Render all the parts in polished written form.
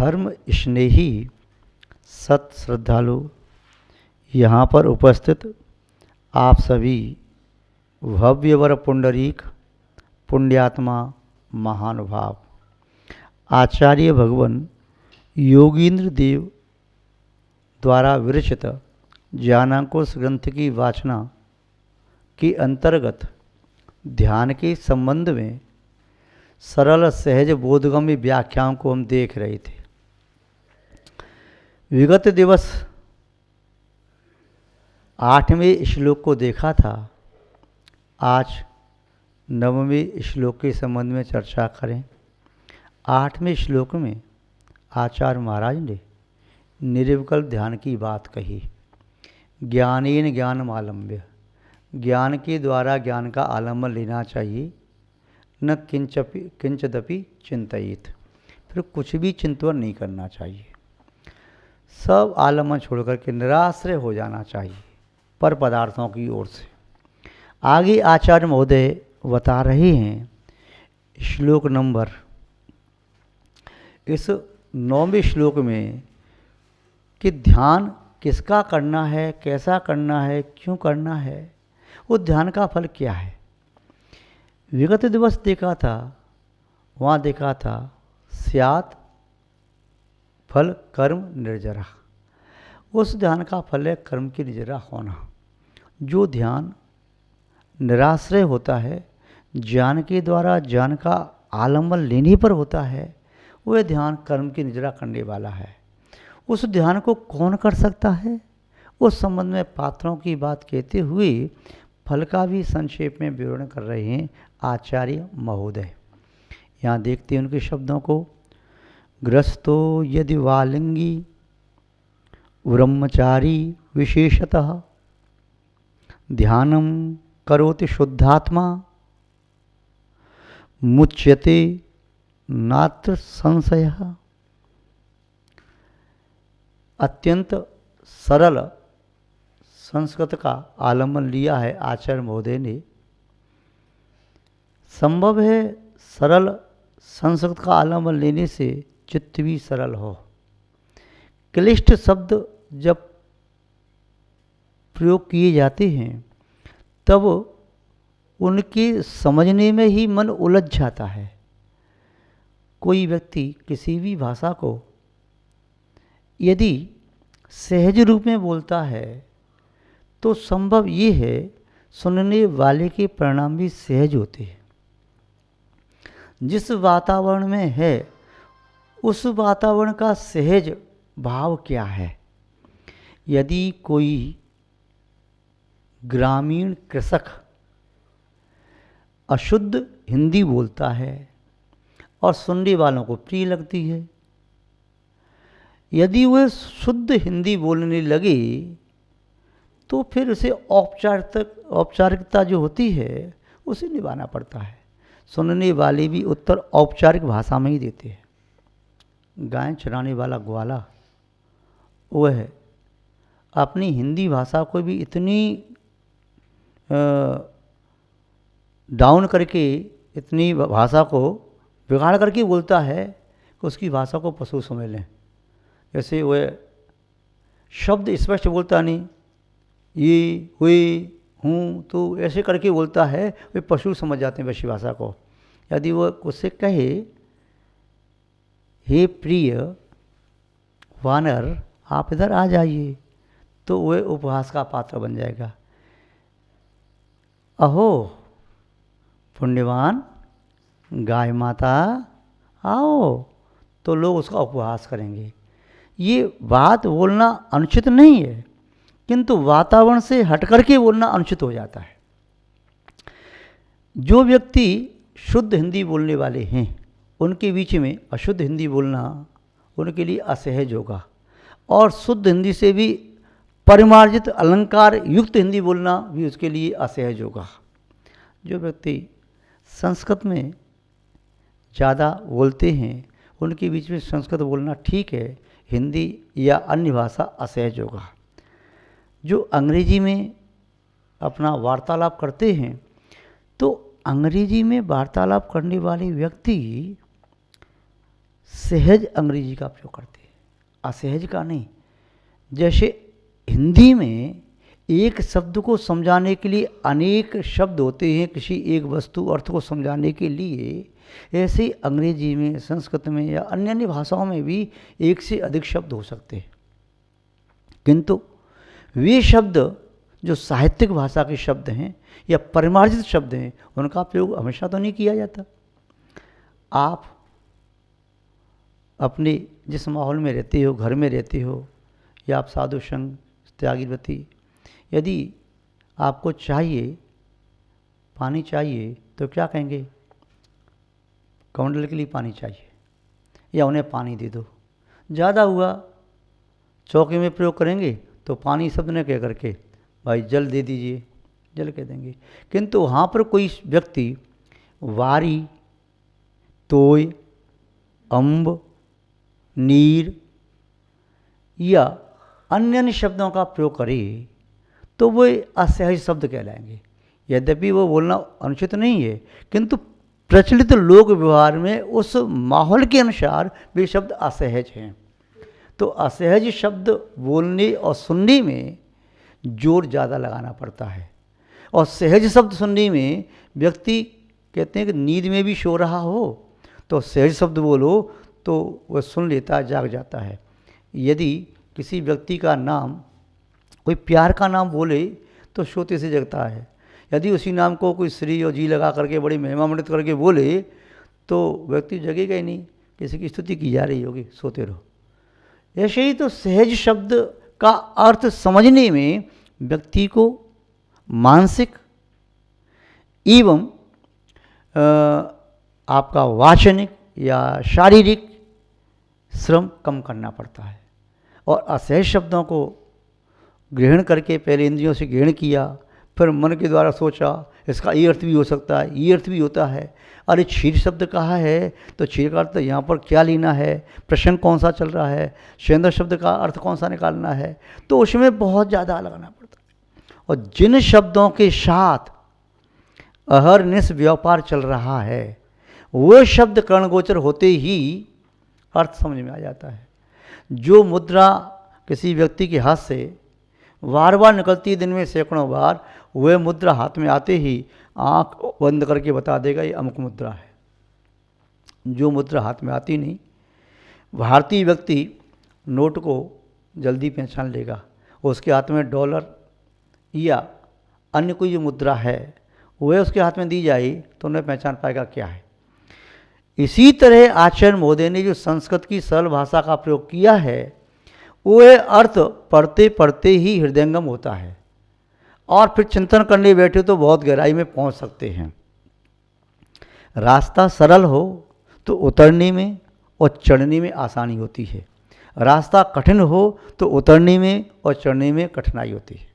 धर्म स्नेही सत श्रद्धालु, यहाँ पर उपस्थित आप सभी भव्यवर पुंडरीक पुण्यात्मा महानुभाव, आचार्य भगवान योगींद्र देव द्वारा विरचित ज्ञानांकुश ग्रंथ की वाचना के अंतर्गत ध्यान के संबंध में सरल सहज बोधगम्य व्याख्याओं को हम देख रहे थे। विगत दिवस 8वें श्लोक को देखा था। आज 9वें श्लोक के संबंध में चर्चा करें। 8वें श्लोक में आचार्य महाराज ने निर्विकल्प ध्यान की बात कही। ज्ञानेन ज्ञानम आलम्ब्य, ज्ञान के द्वारा ज्ञान का आलम्बन लेना चाहिए। न किंचदपि चिंतित, फिर कुछ भी चिंतन नहीं करना चाहिए। सब आलम्बन छोड़कर के निराश्रय हो जाना चाहिए पर पदार्थों की ओर से। आगे आचार्य महोदय बता रहे हैं श्लोक नंबर, इस 9वें श्लोक में कि ध्यान किसका करना है, कैसा करना है, क्यों करना है, वो ध्यान का फल क्या है। विगत दिवस देखा था, वहाँ देखा था स्यात् फल कर्म निर्जरा। उस ध्यान का फल है कर्म की निर्जरा होना। जो ध्यान निराश्रय होता है, ज्ञान के द्वारा ज्ञान का आलम्बन लेने पर होता है, वह ध्यान कर्म की निर्जरा करने वाला है। उस ध्यान को कौन कर सकता है, उस संबंध में पात्रों की बात कहते हुए फल का भी संक्षेप में विवरण कर रहे हैं आचार्य महोदय। यहाँ देखते हैं उनके शब्दों को। ग्रस्तो यदि वालिंगी ब्रह्मचारी विशेषतः ध्यानम करोति शुद्धात्मा मुच्यते नात्र संशयः। अत्यंत सरल संस्कृत का आलम्बन लिया है आचार्य महोदय ने। संभव है सरल संस्कृत का आलम्बन लेने से चित्त भी सरल हो। क्लिष्ट शब्द जब प्रयोग किए जाते हैं तब उनके समझने में ही मन उलझ जाता है। कोई व्यक्ति किसी भी भाषा को यदि सहज रूप में बोलता है तो संभव ये है सुनने वाले के परिणाम भी सहज होते हैं। जिस वातावरण में है उस वातावरण का सहज भाव क्या है। यदि कोई ग्रामीण कृषक अशुद्ध हिंदी बोलता है और सुनने वालों को प्रिय लगती है, यदि वह शुद्ध हिंदी बोलने लगे तो फिर उसे औपचारिकता जो होती है उसे निभाना पड़ता है। सुनने वाले भी उत्तर औपचारिक भाषा में ही देते हैं। गाय चराने वाला ग्वाला वह अपनी हिंदी भाषा को भी इतनी डाउन करके, इतनी भाषा को बिगाड़ करके बोलता है कि उसकी भाषा को पशु समझ लें। जैसे वह शब्द स्पष्ट बोलता नहीं, ये हुए हूँ तो ऐसे करके बोलता है, वे पशु समझ जाते हैं वैसी भाषा को। यदि वह उससे कहे हे प्रिय वानर आप इधर आ जाइए, तो वह उपहास का पात्र बन जाएगा। अहो पुण्यवान गाय माता आओ, तो लोग उसका उपहास करेंगे। ये बात बोलना अनुचित नहीं है, किंतु वातावरण से हट करके बोलना अनुचित हो जाता है। जो व्यक्ति शुद्ध हिंदी बोलने वाले हैं उनके बीच में अशुद्ध हिंदी बोलना उनके लिए असहज होगा, और शुद्ध हिंदी से भी परिमार्जित अलंकार युक्त हिंदी बोलना भी उसके लिए असहज होगा। जो व्यक्ति संस्कृत में ज़्यादा बोलते हैं उनके बीच में संस्कृत बोलना ठीक है, हिंदी या अन्य भाषा असहज होगा। जो अंग्रेजी में अपना वार्तालाप करते हैं तो अंग्रेजी में वार्तालाप करने वाले व्यक्ति सहज अंग्रेजी का प्रयोग करते हैं, असहज का नहीं। जैसे हिंदी में एक शब्द को समझाने के लिए अनेक शब्द होते हैं किसी एक वस्तु अर्थ को समझाने के लिए, ऐसे अंग्रेजी में, संस्कृत में या अन्य अन्य भाषाओं में भी एक से अधिक शब्द हो सकते हैं। किंतु वे शब्द जो साहित्यिक भाषा के शब्द हैं या परिमार्जित शब्द हैं, उनका प्रयोग हमेशा तो नहीं किया जाता। आप अपने जिस माहौल में रहते हो, घर में रहते हो, या आप साधु संग त्यागीव्रती, यदि आपको चाहिए, पानी चाहिए, तो क्या कहेंगे? कमंडल के लिए पानी चाहिए, या उन्हें पानी दे दो। ज़्यादा हुआ चौके में प्रयोग करेंगे तो पानी शब्द न कह करके भाई जल दे दीजिए, जल कह देंगे। किंतु वहाँ पर कोई व्यक्ति वारी, तोय, अम्ब, नीर या अन्य अन्य शब्दों का प्रयोग करे तो वो असहज शब्द कहलाएंगे। यद्यपि वो बोलना अनुचित नहीं है, किंतु प्रचलित लोक व्यवहार में उस माहौल के अनुसार वे शब्द असहज हैं। तो असहज शब्द बोलने और सुनने में जोर ज़्यादा लगाना पड़ता है, और सहज शब्द सुनने में व्यक्ति कहते हैं कि नींद में भी सो रहा हो तो सहज शब्द बोलो तो वह सुन लेता, जाग जाता है। यदि किसी व्यक्ति का नाम, कोई प्यार का नाम बोले तो सोते से जगता है। यदि उसी नाम को कोई श्री और जी लगा करके बड़ी महिमा मंडित करके बोले तो व्यक्ति जगेगा ही नहीं, किसी की स्तुति की जा रही होगी, सोते रहो। ऐसे ही तो सहज शब्द का अर्थ समझने में व्यक्ति को मानसिक एवं आपका वाचनिक या शारीरिक श्रम कम करना पड़ता है। और असहज शब्दों को ग्रहण करके पहले इंद्रियों से ग्रहण किया, फिर मन के द्वारा सोचा इसका ये अर्थ भी हो सकता है, ये अर्थ भी होता है। अरे क्षीर शब्द कहा है तो क्षीर का अर्थ यहाँ पर क्या लेना है, प्रश्न कौन सा चल रहा है, सेंद्र शब्द का अर्थ कौन सा निकालना है, तो उसमें बहुत ज़्यादा लगाना पड़ता है। और जिन शब्दों के साथ अहरनिश व्यापार चल रहा है वो शब्द कर्णगोचर होते ही अर्थ समझ में आ जाता है। जो मुद्रा किसी व्यक्ति के हाथ से बार बार निकलती दिन में सैकड़ों बार, वह मुद्रा हाथ में आते ही आंख बंद करके बता देगा ये अमुक मुद्रा है। जो मुद्रा हाथ में आती नहीं, भारतीय व्यक्ति नोट को जल्दी पहचान लेगा, उसके हाथ में डॉलर या अन्य कोई जो मुद्रा है वह उसके हाथ में दी जाए तो उन्हें पहचान पाएगा क्या है। इसी तरह आचार्य महोदय ने जो संस्कृत की सरल भाषा का प्रयोग किया है वह अर्थ पढ़ते पढ़ते ही हृदयंगम होता है, और फिर चिंतन करने बैठे तो बहुत गहराई में पहुंच सकते हैं। रास्ता सरल हो तो उतरने में और चढ़ने में आसानी होती है, रास्ता कठिन हो तो उतरने में और चढ़ने में कठिनाई होती है।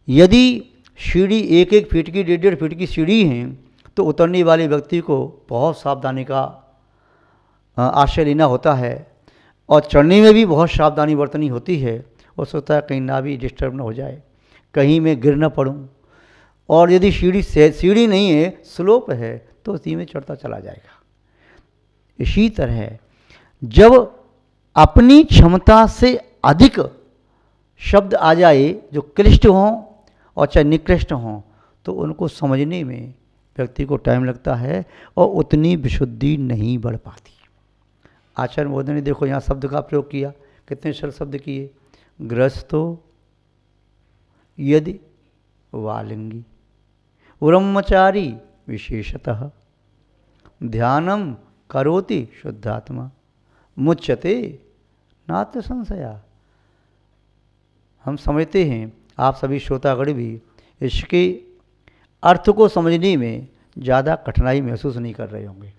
यदि सीढ़ी 1-1 फीट की, 1.5 फीट की सीढ़ी हैं तो उतरने वाले व्यक्ति को बहुत सावधानी का आश्रय लेना होता है, और चढ़ने में भी बहुत सावधानी बरतनी होती है। हो सकता है कहीं ना भी डिस्टर्ब न हो जाए, कहीं मैं गिर न पड़ूं। और यदि सीढ़ी नहीं है, स्लोप है, तो उसी में चढ़ता चला जाएगा। इसी तरह जब अपनी क्षमता से अधिक शब्द आ जाए जो क्लिष्ट हों और चाहे निकृष्ट हों, तो उनको समझने में व्यक्ति को टाइम लगता है और उतनी विशुद्धि नहीं बढ़ पाती। आचार्य महोदय ने देखो यहाँ शब्द का प्रयोग किया, कितने सरल शब्द किए। गृहस्थो यदि वालिंगी ब्रह्मचारी विशेषतः ध्यानम करोति शुद्धात्मा मुच्यते नात्र संशया। हम समझते हैं, आप सभी श्रोतागण भी इसके अर्थ को समझने में ज़्यादा कठिनाई महसूस नहीं कर रहे होंगे।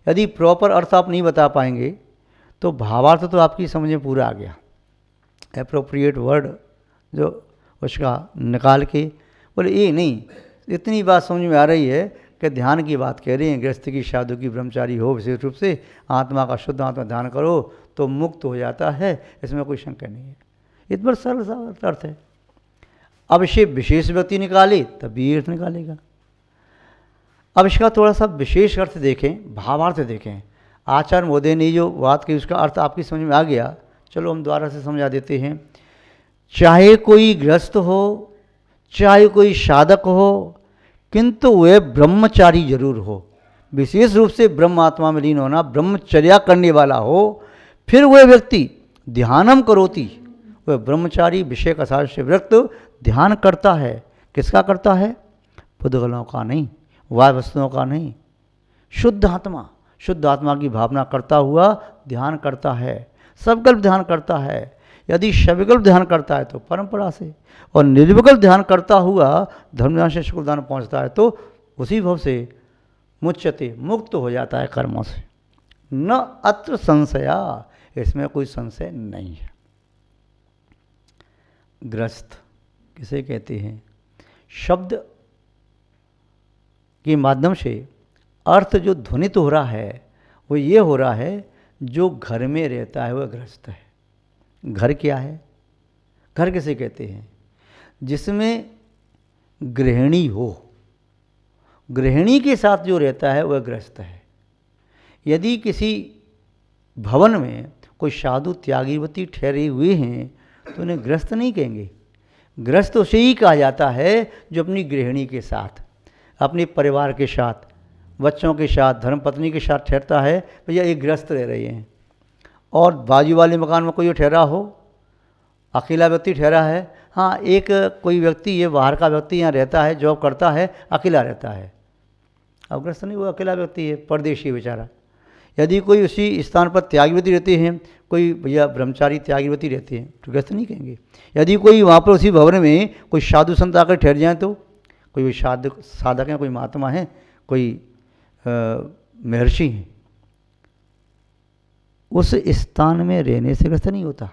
यदि प्रॉपर अर्थ आप नहीं बता पाएंगे तो भावार्थ तो आपकी समझ में पूरा आ गया। एप्रोप्रिएट वर्ड जो उसका निकाल के बोले ये नहीं, इतनी बात समझ में आ रही है कि ध्यान की बात कह रहे हैं, गृहस्थ की, साधु की, ब्रह्मचारी हो, विशेष रूप से आत्मा का शुद्ध आत्मा ध्यान करो तो मुक्त हो जाता है, इसमें कोई शंका नहीं है। इतना सरल सा अर्थ है। अब इसे विशेष व्यक्ति निकाले तभी अर्थ निकालेगा। अब इसका थोड़ा सा विशेष अर्थ देखें, भावार्थ देखें। आचार्य महोदय ने जो बात की उसका अर्थ आपकी समझ में आ गया। चलो हम दोबारा से समझा देते हैं। चाहे कोई गृहस्थ हो, चाहे कोई साधक हो, किंतु वह ब्रह्मचारी जरूर हो, विशेष रूप से ब्रह्म आत्मा में लीन होना, ब्रह्मचर्या करने वाला हो। फिर वह व्यक्ति ध्यानम करोति, वह ब्रह्मचारी विषय कसार से विरक्त ध्यान करता है। किसका करता है? पुद्गलों का नहीं, वाय वस्तुओं का नहीं, शुद्ध आत्मा की भावना करता हुआ ध्यान करता है, सबकल्प ध्यान करता है। यदि सविकल्प ध्यान करता है तो परंपरा से, और निर्विकल्प ध्यान करता हुआ धर्म ध्यान से शुक्ल ध्यान पहुँचता है तो उसी भव से मुच्यते, मुक्त हो जाता है कर्मों से। न अत्र संशया, इसमें कोई संशय नहीं है। ग्रस्त किसे कहते हैं? शब्द के माध्यम से अर्थ जो ध्वनित हो रहा है वो ये हो रहा है, जो घर में रहता है वह गृहस्थ है। घर क्या है? घर किसे कहते हैं? जिसमें गृहिणी हो, गृहिणी के साथ जो रहता है वह गृहस्थ है। यदि किसी भवन में कोई साधु त्यागीवती ठहरे हुए हैं तो उन्हें गृहस्थ नहीं कहेंगे। गृहस्थ उसे ही कहा जाता है जो अपनी गृहिणी के साथ, अपने परिवार के साथ, बच्चों के साथ, धर्मपत्नी के साथ ठहरता है। भैया एक गृहस्थ रह रहे हैं। और बाजू वाले मकान में कोई ठहरा हो, अकेला व्यक्ति ठहरा है। हाँ, एक कोई व्यक्ति, ये बाहर का व्यक्ति यहाँ रहता है, जॉब करता है, अकेला रहता है। अब गृहस्थ नहीं, वो अकेला व्यक्ति है, परदेशी बेचारा। यदि कोई उसी स्थान पर त्यागीवती रहते हैं, कोई भैया ब्रह्मचारी त्यागीवती रहते हैं, तो गृहस्थ नहीं कहेंगे। यदि कोई वहाँ पर उसी भवन में कोई साधु संत आकर ठहर जाए, तो कोई साधक हैं, कोई महात्मा हैं, कोई महर्षि हैं, उस स्थान में रहने से ग्रस्त नहीं होता।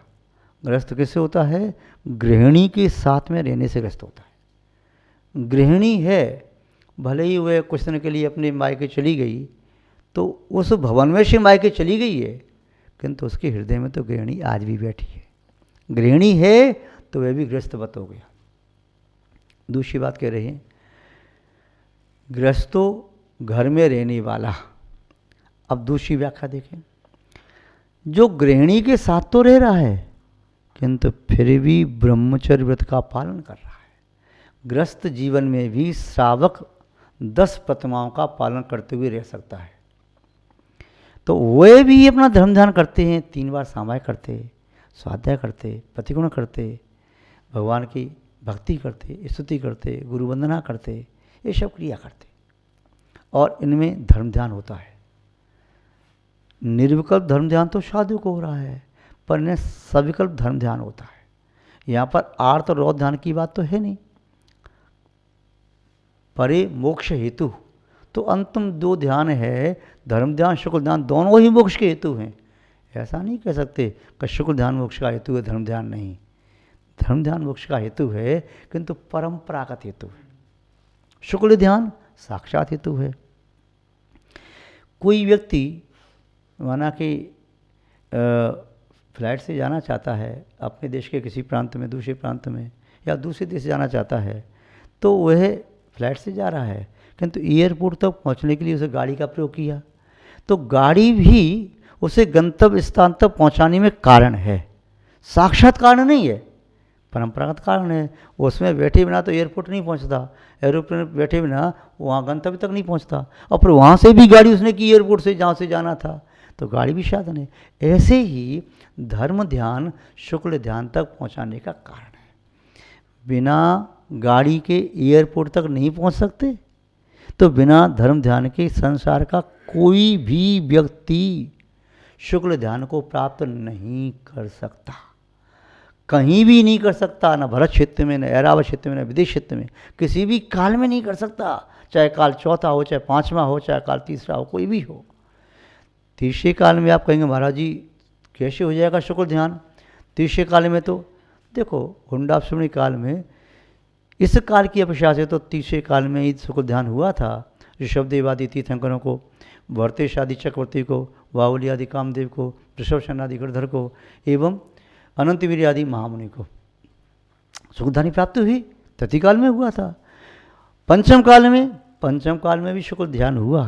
ग्रस्त किससे होता है? गृहिणी के साथ में रहने से ग्रस्त होता है। गृहिणी है, भले ही वह कुछ दिन के लिए अपने मायके चली गई, तो उस भवन में से मायके चली गई है, किंतु उसके हृदय में तो गृहिणी आज भी बैठी है। गृहिणी है तो वह भी गृहस्थवत हो गया। दूसरी बात कह रहे हैं, गृहस्थो घर में रहने वाला। अब दूसरी व्याख्या देखें, जो गृहिणी के साथ तो रह रहा है किंतु फिर भी ब्रह्मचर्य व्रत का पालन कर रहा है। गृहस्थ जीवन में भी श्रावक 10 प्रतिमाओं का पालन करते हुए रह सकता है। तो वे भी अपना धर्म ध्यान करते हैं, 3 बार सामाय करते, स्वाध्याय करते, प्रतिगुण करते, भगवान की भक्ति करते, स्तुति करते, गुरु वंदना करते, ये सब क्रिया करते, और इनमें धर्म ध्यान होता है। निर्विकल्प धर्म ध्यान तो साधु को हो रहा है, पर इन्हें सविकल्प धर्म ध्यान होता है। यहाँ पर आर्त और रौद्र ध्यान की बात तो है नहीं। परे मोक्ष हेतु तो अंतिम 2 ध्यान है, धर्म ध्यान शुक्ल ध्यान, दोनों ही मोक्ष के हेतु हैं। ऐसा नहीं कह सकते कि शुक्ल ध्यान मोक्ष का हेतु है, धर्म ध्यान नहीं। धर्म ध्यान मोक्ष का हेतु है, किंतु परंपरागत हेतु है। शुक्ल ध्यान साक्षात हेतु है। कोई व्यक्ति माना कि फ्लाइट से जाना चाहता है अपने देश के किसी प्रांत में, दूसरे प्रांत में, या दूसरे देश जाना चाहता है, तो वह फ्लाइट से जा रहा है, किंतु एयरपोर्ट तक पहुंचने के लिए उसे गाड़ी का प्रयोग किया। तो गाड़ी भी उसे गंतव्य स्थान तक पहुंचाने में कारण है, साक्षात कारण नहीं है, परंपरागत कारण है। उसमें बैठे बिना तो एयरपोर्ट नहीं पहुंचता, एरोप्लेन में बैठे बिना वहाँ गंतव्य तक नहीं पहुंचता, और फिर वहाँ से भी गाड़ी उसने की एयरपोर्ट से जहाँ से जाना था, तो गाड़ी भी साधन है। ऐसे ही धर्म ध्यान शुक्ल ध्यान तक पहुँचाने का कारण है। बिना गाड़ी के एयरपोर्ट तक नहीं पहुँच सकते, तो बिना धर्म ध्यान के संसार का कोई भी व्यक्ति शुक्ल ध्यान को प्राप्त नहीं कर सकता, कहीं भी नहीं कर सकता। न भरत क्षेत्र में, न ऐरावत क्षेत्र में, न विदेश क्षेत्र में, किसी भी काल में नहीं कर सकता। चाहे काल चौथा हो, चाहे 5वां हो, चाहे काल तीसरा हो, कोई भी हो। तीसरे काल में आप कहेंगे महाराज जी कैसे हो जाएगा शुक्ल ध्यान? तीसरे काल में तो देखो, हुंडाश्रमणी काल में, इस काल की अपेक्षा से तो तीसरे काल में ही शुक्ल ध्यान हुआ था। ऋषभदेव आदि तीर्थंकरों को, भरतेश आदि चक्रवर्ती को, बाहुली आदि कामदेव को, ऋषभसेन आदि गिरधर को, एवं अनंतवीर आदि महामुनि को शुक्लध्यानी प्राप्ति हुई। तृतीय काल में हुआ था। पंचम काल में भी शुक्ल ध्यान हुआ।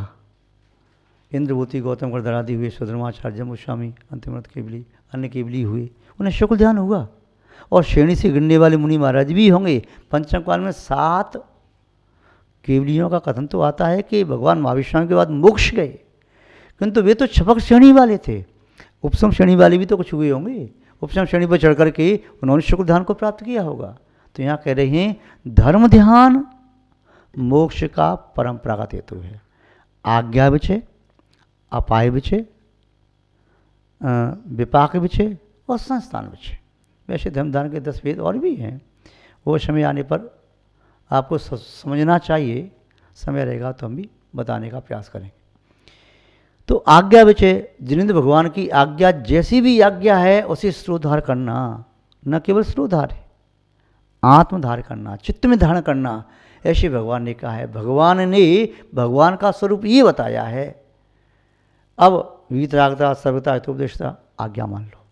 इंद्रभूति गौतम गणधरादि हुए, सुधर्माचार्य जम्बूस्वामी अंतिमरथ केवली, अन्य केवली हुए, उन्हें शुक्ल ध्यान हुआ। और श्रेणी से गिनने वाले मुनि महाराज भी होंगे। पंचम काल में 7 केवलियों का कथन तो आता है कि भगवान महावीर स्वामी के बाद मोक्ष गए, किंतु वे तो छपक श्रेणी वाले थे। उपसम श्रेणी वाले भी तो कुछ हुए होंगे, उपसम श्रेणी पर चढ़ करके उन्होंने शुक्ल ध्यान को प्राप्त किया होगा। तो यहाँ कह रहे हैं धर्म ध्यान मोक्ष का परंपरागत हेतु है। आज्ञा विचय, अपाय विचय, विपाक विचय और संस्थान विचय। वैसे धर्मदान के 10 भेद और भी हैं, वो समय आने पर आपको समझना चाहिए, समय रहेगा तो हम भी बताने का प्रयास करेंगे। तो आज्ञा विचय, जिनेंद्र भगवान की आज्ञा जैसी भी आज्ञा है उसे स्रोधार करना, न केवल स्रोधार है, आत्मधार करना, चित्त में धारण करना, ऐसे भगवान ने कहा है। भगवान ने भगवान का स्वरूप ये बताया है। अब वीतरागता, सर्वता, हितोपदेशता आज्ञा मान लो।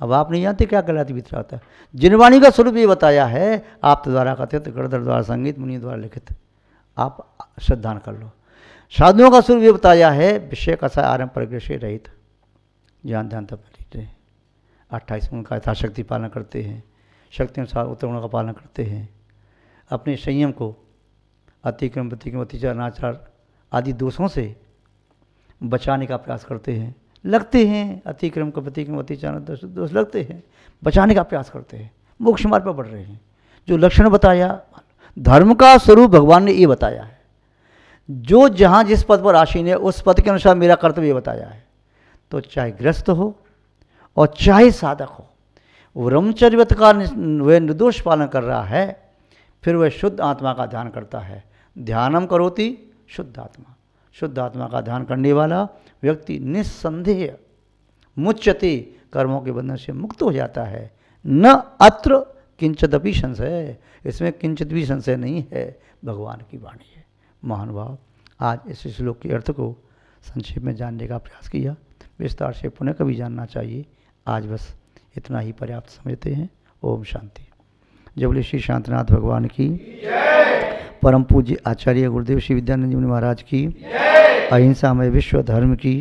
अब आप नहीं जानते क्या कहलाती वीतरागता। जिनवाणी का स्वरूप ये बताया है, आप द्वारा कथित, गणधर द्वारा संगीत, मुनि द्वारा लिखित, आप श्रद्धान कर लो। साधुओं का स्वरूप ये बताया है, विषय कसा आरंभ परिग्रह से रहित, ज्ञान ध्यान तप 28 गुण का यथाशक्ति पालन करते हैं, शक्ति अनुसार उत्तर गुणों का पालन करते हैं, अपने संयम को अतिक्रम, प्रतिक्रम, अतिचार, अनाचार आदि दोषों से बचाने का प्रयास करते हैं। लगते हैं अतिक्रम का, प्रतिक्रम, अतिचार दोष लगते हैं, बचाने का प्रयास करते हैं, मोक्ष मार्ग पर बढ़ रहे हैं। जो लक्षण बताया, धर्म का स्वरूप भगवान ने ये बताया है। जो जहाँ जिस पद पर आसीन है उस पद के अनुसार मेरा कर्तव्य बताया है। तो चाहे गृहस्थ हो और चाहे साधक हो, वो ब्रह्मचर्य व्रत का वह निर्दोष पालन कर रहा है, फिर वह शुद्ध आत्मा का ध्यान करता है। ध्यानम करोति शुद्ध आत्मा, शुद्ध आत्मा का ध्यान करने वाला व्यक्ति निस्संदेह मुच्यते, कर्मों के बंधन से मुक्त हो जाता है। न अत्र किंचिदपि संशय, इसमें किंचित भी संशय नहीं है, भगवान की वाणी है। महानुभाव, आज इस श्लोक के अर्थ को संक्षेप में जानने का प्रयास किया, विस्तार से पुनः कभी जानना चाहिए। आज बस इतना ही पर्याप्त समझते हैं। ओम शांति। जय बोले श्री शांतिनाथ भगवान की, परम पूज्य आचार्य गुरुदेव श्री विद्यानंद जी महाराज की, अहिंसा में विश्व धर्म की।